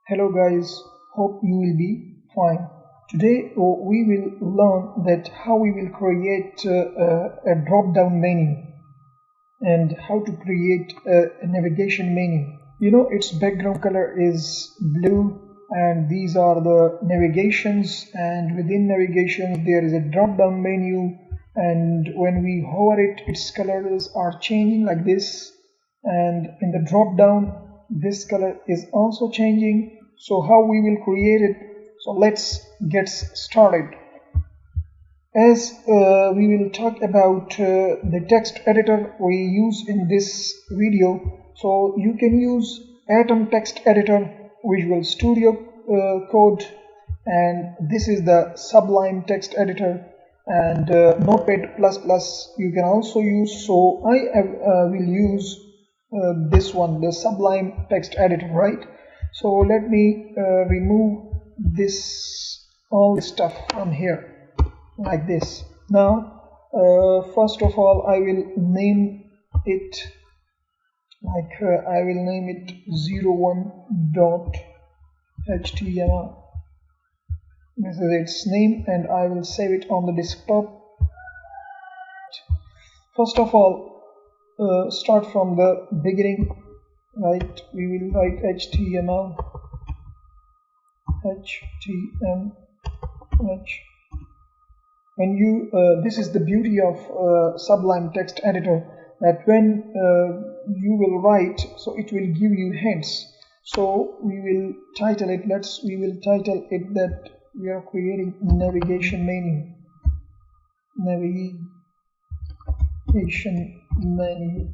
Hello guys, hope you will be fine. Today we will learn that how we will create a drop-down menu and how to create a navigation menu. You know, its background color is blue and these are the navigations, and within navigations there is a drop-down menu, and when we hover it, its colors are changing like this, and in the drop-down this color is also changing. So how we will create it? So let's get started. As we will talk about the text editor we use in this video, so you can use Atom text editor, Visual Studio Code, and this is the Sublime text editor, and Notepad++ you can also use. So I will use this one, the Sublime text editor, right? So let me remove all this stuff from here like this. Now first of all I will name it like I will name it 01.html. This is its name, and I will save it on the desktop. First of all, start from the beginning. Right, we will write HTML. And this is the beauty of Sublime text editor, that when you will write, so it will give you hints. So we will title it. We will title it that we are creating navigation menu. Navigation menu.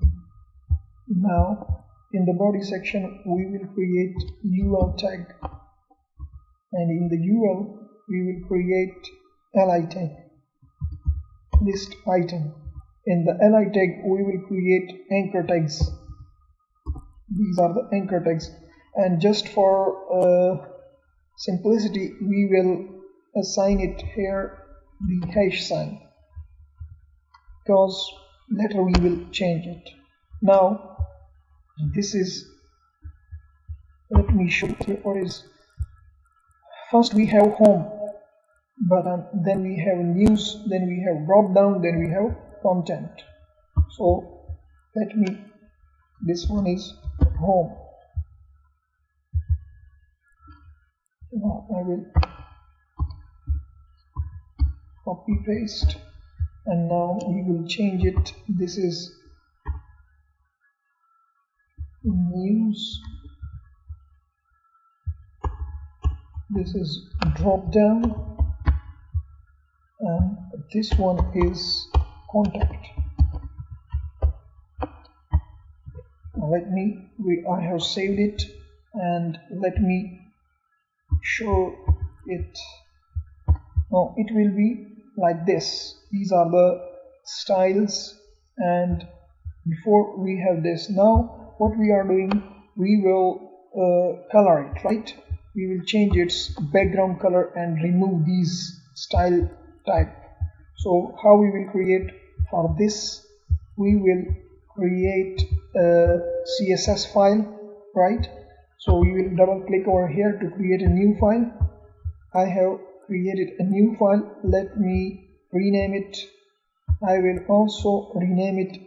Now, in the body section, we will create UL tag, and in the UL we will create li tag, list item. In the li tag we will create anchor tags. These are the anchor tags, and just for simplicity we will assign it here the hash sign, because later we will change it. Now this is, let me show you what is. First we have home button, then we have news, then we have drop down, then we have content. So this one is home. Now I will copy paste, and now we will change it. This is news, this is drop down, and this one is contact. Now I have saved it, and let me show it. Now it will be like this. These are the styles, and before we have this, now what we are doing, we will color it, right? We will change its background color and remove these style type. So how we will create for this? We will create a CSS file, right? So we will double click over here to create a new file. I have created a new file. Let me rename it. I will also rename it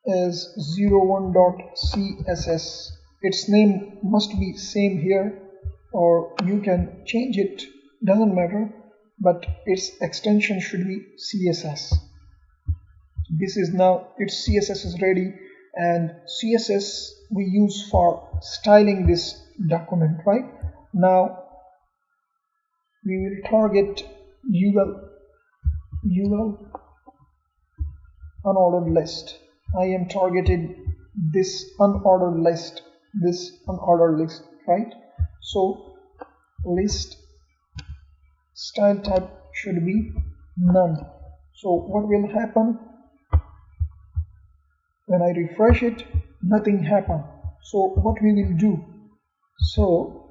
as 01.css. its name must be same here, or you can change it, doesn't matter, but its extension should be CSS. This is now, its CSS is ready, and CSS we use for styling this document, right? Now we will target UL unordered list. I am targeted this unordered list, right? So list style type should be none. So what will happen when I refresh it? Nothing happened. So what we will do? So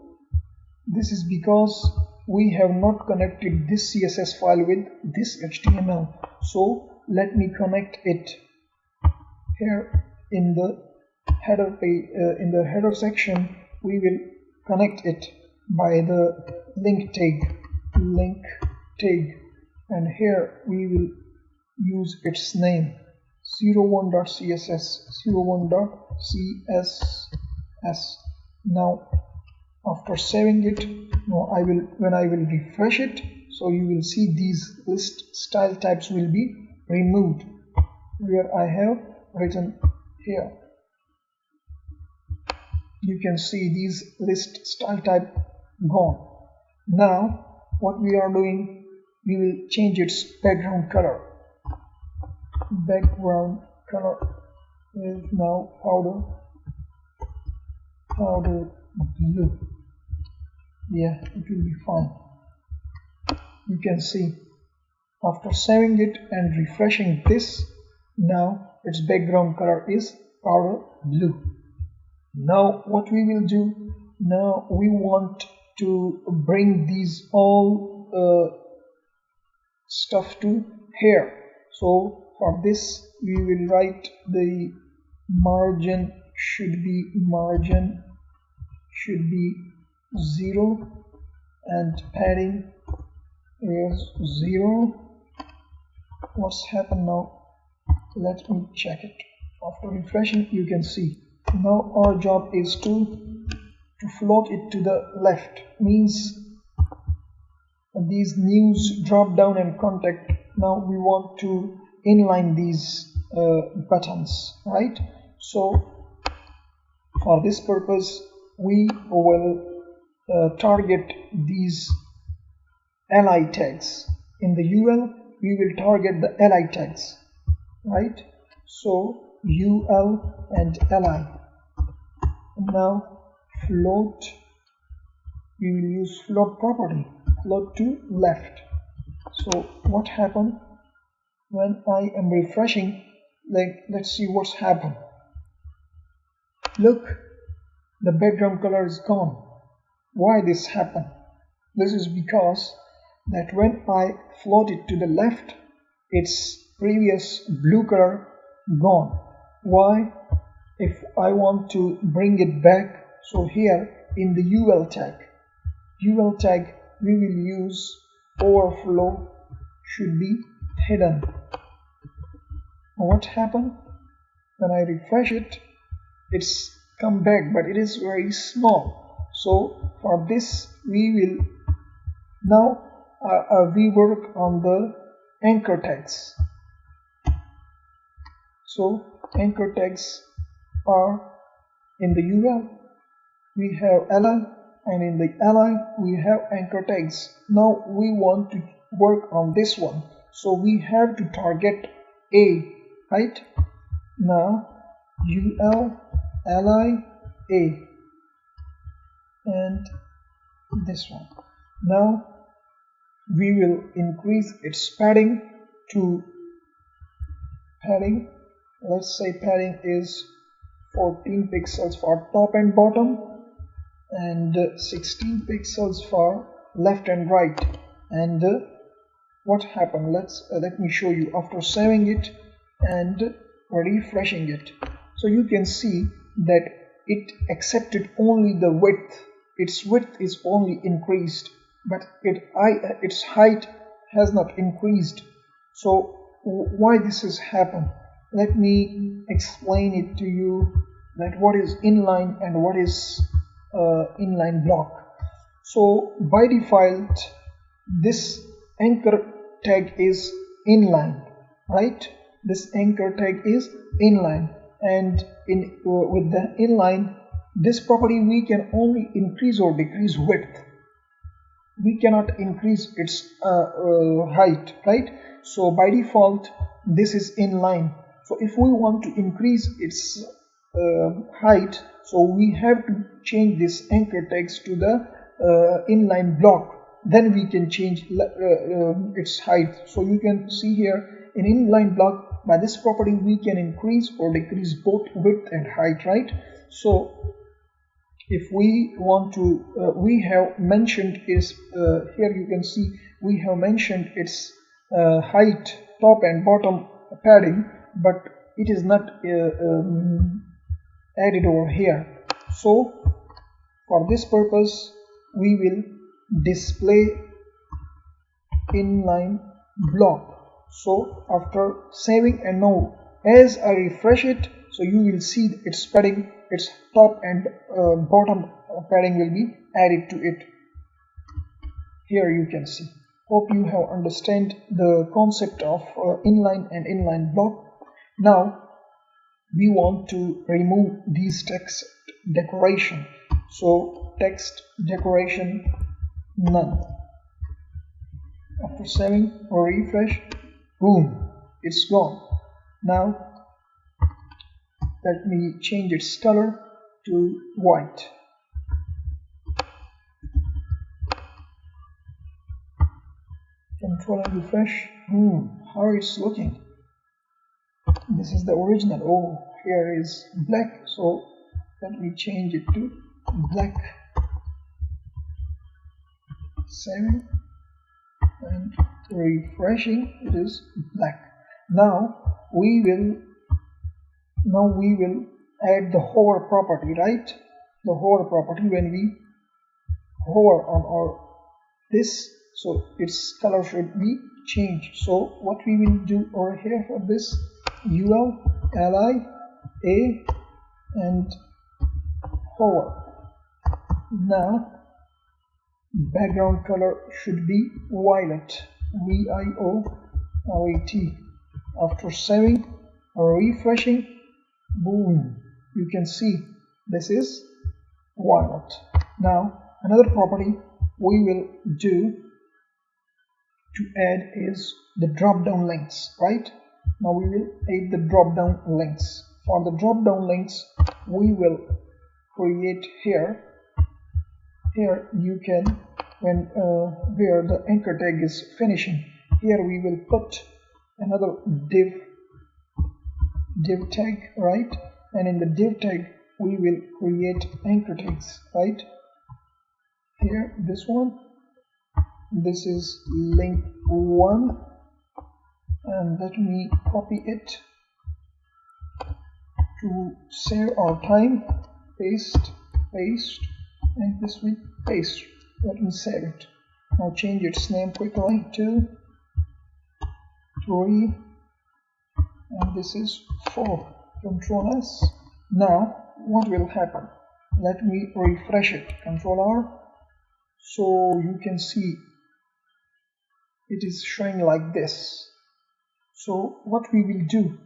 this is because we have not connected this CSS file with this HTML. So let me connect it here in the header page, in the header section. We will connect it by the link tag, and here we will use its name 01.css 01.css. Now after saving it, when I will refresh it, so you will see these list style types will be removed where I have written here. You can see these list style type gone. Now what we are doing, we will change its background color. Background color is now powder blue. Yeah, it will be fine. You can see after saving it and refreshing this, now its background color is powder blue. Now what we will do, now we want to bring these all stuff to here. So for this we will write the margin should be 0 and padding is 0. What's happened now? Let me check it. After refreshing, you can see now our job is to float it to the left, means these news, drop down and contact. Now we want to inline these buttons, right? So for this purpose we will target these li tags. In the UL we will target the li tags, right? So UL and li. Now float, we will use float property, float to left. So what happened when I am refreshing? Let's see what's happened. Look, the background color is gone. Why this happened? This is because that when I float it to the left, its previous blue color gone. Why? If I want to bring it back, so here in the UL tag we will use overflow should be hidden. What happened? When I refresh it, it's come back, but it is very small. So for this we will now we work on the anchor tags. So anchor tags are in the UL we have li, and in the li we have anchor tags. Now we want to work on this one, so we have to target a, right? Now UL li a and this one. Now we will increase its padding to padding. Let's say padding is 14 pixels for top and bottom and 16 pixels for left and right. And what happened? Let me show you. After saving it and refreshing it, so you can see that it accepted only the width. Its width is only increased, but its height has not increased. So why this has happened? Let me explain it to you, that what is inline and what is inline block. So by default this anchor tag is inline, right? This anchor tag is inline, and with the inline, this property we can only increase or decrease width. We cannot increase its height, right? So by default this is inline. So if we want to increase its height, so we have to change this anchor text to the inline block. Then we can change its height. So you can see here in inline block, by this property we can increase or decrease both width and height, right? So if we want to, we have mentioned is here you can see we have mentioned its height, top and bottom padding, but it is not added over here. So for this purpose we will display inline block. So after saving, and now as I refresh it, so you will see its padding, its top and bottom padding will be added to it. Here you can see. Hope you have understand the concept of inline and inline block. Now we want to remove these text decoration. So text decoration none. After saving or refresh, boom, it's gone. Now let me change its color to white. Control and refresh. How it's looking. This is the original. Oh, here is black, so let me change it to black. Saving and refreshing, it is black. Now we will add the hover property, right? The hover property, when we hover on our this, so its color should be changed. So what we will do over here for this, ul li a and hover. Now background color should be violet, VIOLET. After saving or refreshing, boom, you can see this is violet. Now another property we will do to add is the drop down links, right? Now we will add the drop down links. For the drop down links, we will create here you can, when where the anchor tag is finishing, here we will put another div tag, right? And in the div tag we will create anchor tags, right? Here, this one, this is link 1, and let me copy it to save our time. Paste, and this will paste. Let me save it. Now change its name quickly to 3, and this is 4. Control S. Now what will happen? Let me refresh it. Control R. So you can see it is showing like this. So what we will do?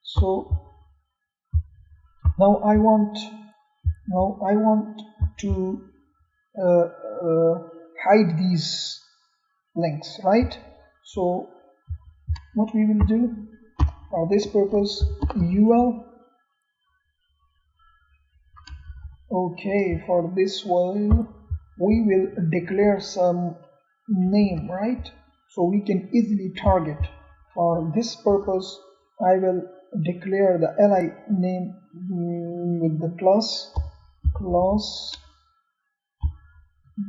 So now I want to hide these links, right? So what we will do for this purpose, ul. Okay, for this one we will declare some name, right? So we can easily target. For this purpose I will declare the li name with the class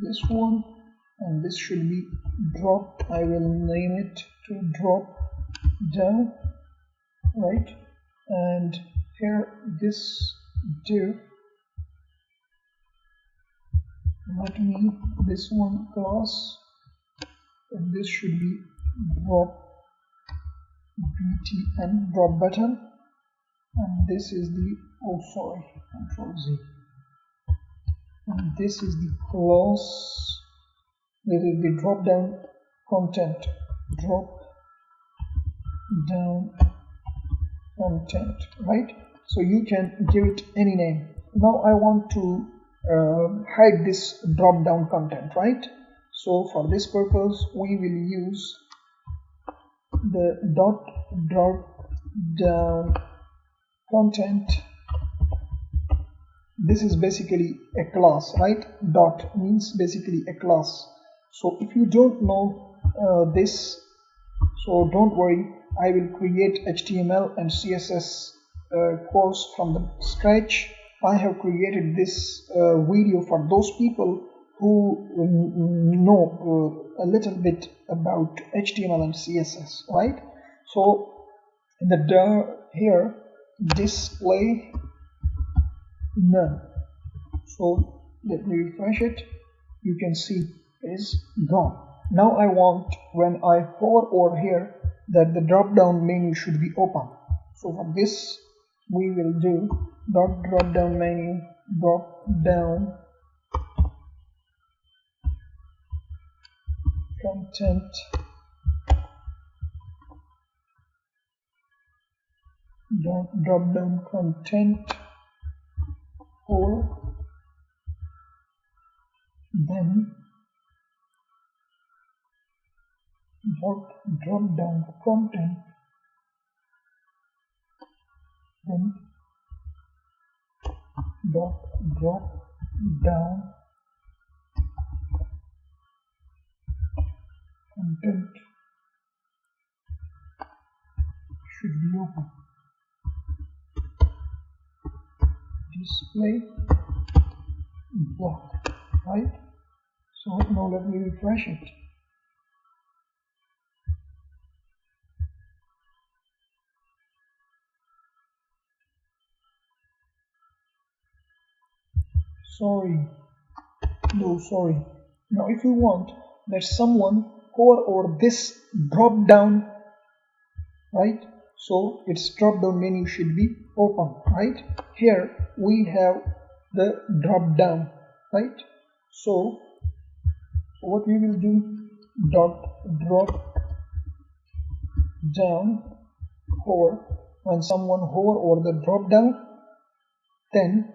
this one, and this should be drop. I will name it to drop down, right? And here this div, let me this one class, and this should be drop btn, drop button, and this is the Control Z, and this is the class. This is the drop down content, right? So you can give it any name. Now I want to hide this drop down content, right? So for this purpose we will use the drop down content. This is basically a class, right? Dot means basically a class. So if you don't know this, so don't worry, I will create HTML and CSS course from the scratch. I have created this video for those people who know a little bit about HTML and CSS, right? So in the here, display none. So let me refresh it. you can see it is gone. Now I want, when I hover over here, that the drop down menu should be open. So for this we will do drop down menu, drop down content, drop down content, or then drop down content, then drop down content should be open. Display block, right? So now let me refresh it. Sorry. Now if you want that someone hover over this drop down, right? So its drop down menu should be open, right? Here we have the drop down, right? So what we will do, drop down hover. When someone hover over the drop down, then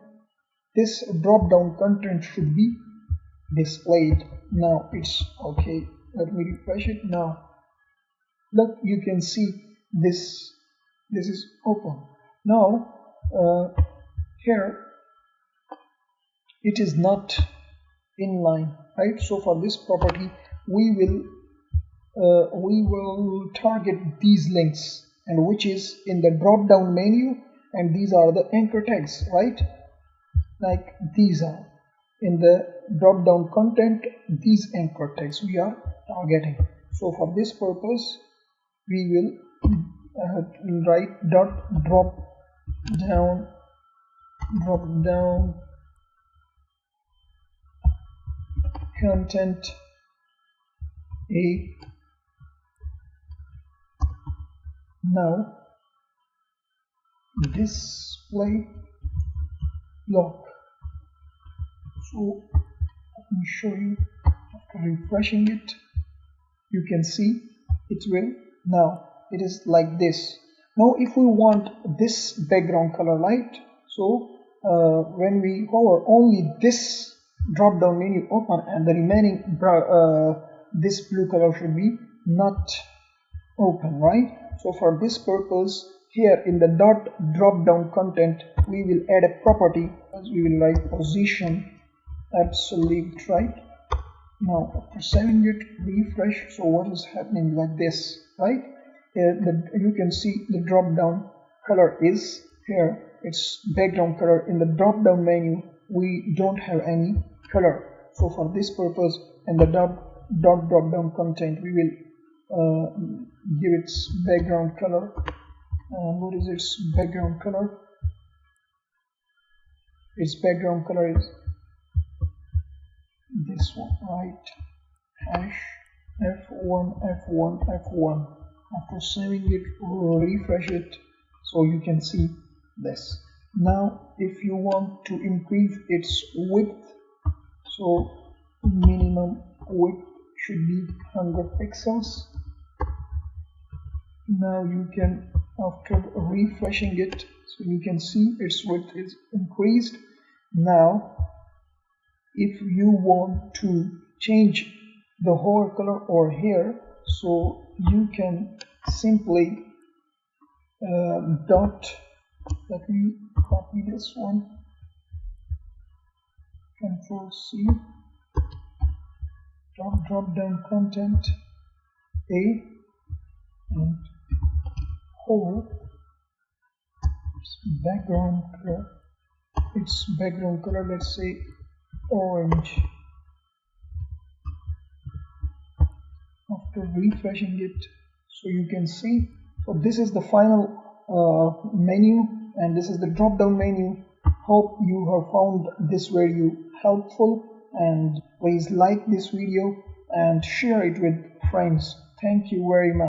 this drop down content should be displayed. Now it's okay. Let me refresh it now. Look, you can see this is open. Now here it is not inline, right? So for this property we will target these links, and which is in the drop down menu, and these are the anchor tags, right? Like these are in the drop down content, these anchor tags we are targeting. So for this purpose we will write drop down content A. Now display block. So let me show you. After refreshing it, you can see it will, now it is like this. Now if we want this background color light, so when we hover, only this drop down menu open, and the remaining this blue color should be not open, right? So for this purpose, here in the drop down content we will add a property, as we will write position absolute, right? Now after saving it, refresh. So what is happening like this, right? You can see the drop down color is here, it's background color. In the drop down menu we don't have any color. So for this purpose, in the drop down content we will give its background color. And what is its background color? Its background color is this one, right? Hash F1. After saving it, refresh it, so you can see this. Now if you want to increase its width, so minimum width should be 100 pixels. Now you can, after refreshing it, so you can see its width is increased. Now if you want to change the hover color over here, so you can simply let me copy this one, Control C, drop down content A, and hover its background color, let's say orange. After refreshing it, so you can see, so this is the final menu, and this is the drop down menu. Hope you have found this video helpful, and please like this video and share it with friends. Thank you very much.